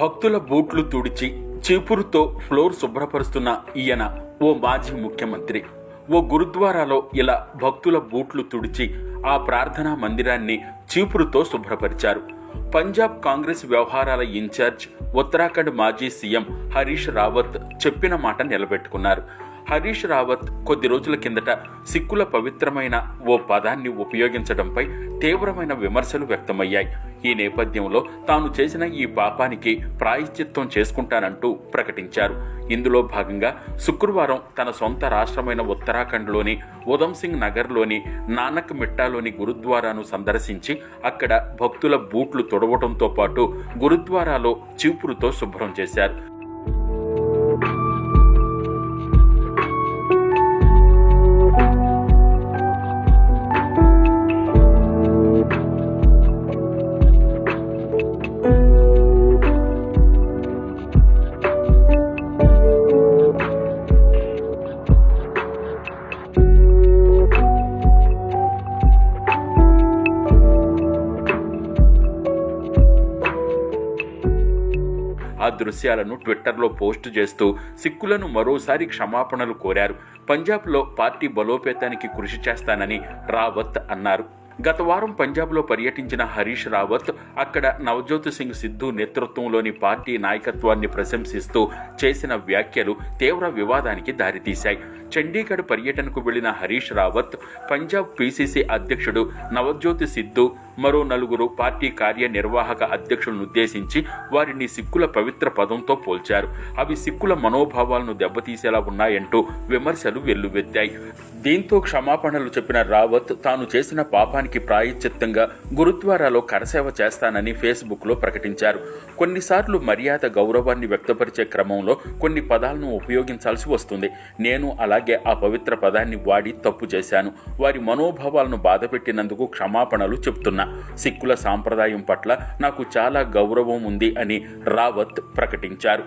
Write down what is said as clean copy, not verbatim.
భక్తుల బూట్లు తుడిచి చీపురుతో ఫ్లోర్ శుభ్రపరుస్తున్న ఈయన ఓ మాజీ ముఖ్యమంత్రి. ఓ గురుద్వారాలో ఇలా భక్తుల బూట్లు తుడిచి ఆ ప్రార్థనా మందిరాన్ని చీపురుతో శుభ్రపరిచారు. పంజాబ్ కాంగ్రెస్ వ్యవహారాల ఇన్ఛార్జ్, ఉత్తరాఖండ్ మాజీ సీఎం హరీష్ రావత్ చెప్పిన మాట నిలబెట్టుకున్నారు. హరీష్ రావత్ కొద్ది రోజుల కిందట సిక్కుల పవిత్రమైన ఓ పదాన్ని ఉపయోగించడంపై తీవ్రమైన విమర్శలు వ్యక్తమయ్యాయి. ఈ నేపథ్యంలో తాను చేసిన ఈ పాపానికి ప్రాయశ్చిత్తం చేసుకుంటానంటూ ప్రకటించారు. ఇందులో భాగంగా శుక్రవారం తన సొంత రాష్ట్రమైన ఉత్తరాఖండ్లోని ఉధమ్ సింగ్ నగర్లోని నానక్ మిట్టాలోని గురుద్వారాను సందర్శించి అక్కడ భక్తుల బూట్లు తొడవడంతో పాటు గురుద్వారాలో చీపురుతో శుభ్రం చేశారు. ఆ దృశ్యాలను ట్విట్టర్లో పోస్టు చేస్తూ సిక్కులను మరోసారి క్షమాపణలు కోరారు. పంజాబ్లో పార్టీ బలోపేతానికి కృషి చేస్తానని రావత్ అన్నారు. గత వారం పంజాబ్లో పర్యటించిన హరీష్ రావత్ అక్కడ నవజ్యోత్ సింగ్ సిద్ధు నేతృత్వంలోని పార్టీ నాయకత్వాన్ని ప్రశంసిస్తూ చేసిన వ్యాఖ్యలు తీవ్ర వివాదానికి దారితీశాయి. చండీగఢ్ పర్యటనకు వెళ్లిన హరీష్ రావత్ పంజాబ్ పీసీసీ అధ్యక్షుడు నవజ్యోత్ సిద్ధు, మరో 4 పార్టీ కార్యనిర్వాహక అధ్యక్షులను ఉద్దేశించి వారిని సిక్కుల పవిత్ర పదంతో పోల్చారు. అవి సిక్కుల మనోభావాలను దెబ్బతీసేలా ఉన్నాయంటూ విమర్శలు వెల్లువెత్తాయి. దీంతో క్షమాపణలు చెప్పిన రావత్ తాను చేసిన పాపానికి ప్రాయశ్చిత్తంగా గురుద్వారాలో కరసేవ చేస్తానని ఫేస్బుక్లో ప్రకటించారు. కొన్నిసార్లు మర్యాద, గౌరవాన్ని వ్యక్తపరిచే క్రమంలో కొన్ని పదాలను ఉపయోగించాల్సి వస్తుంది. నేను అలాగే ఆ పవిత్ర పదాన్ని వాడి తప్పు చేశాను. వారి మనోభావాలను బాధపెట్టినందుకు క్షమాపణలు చెప్తున్నా. సిక్కుల సాంప్రదాయం పట్ల నాకు చాలా గౌరవం ఉంది అని రావత్ ప్రకటించారు.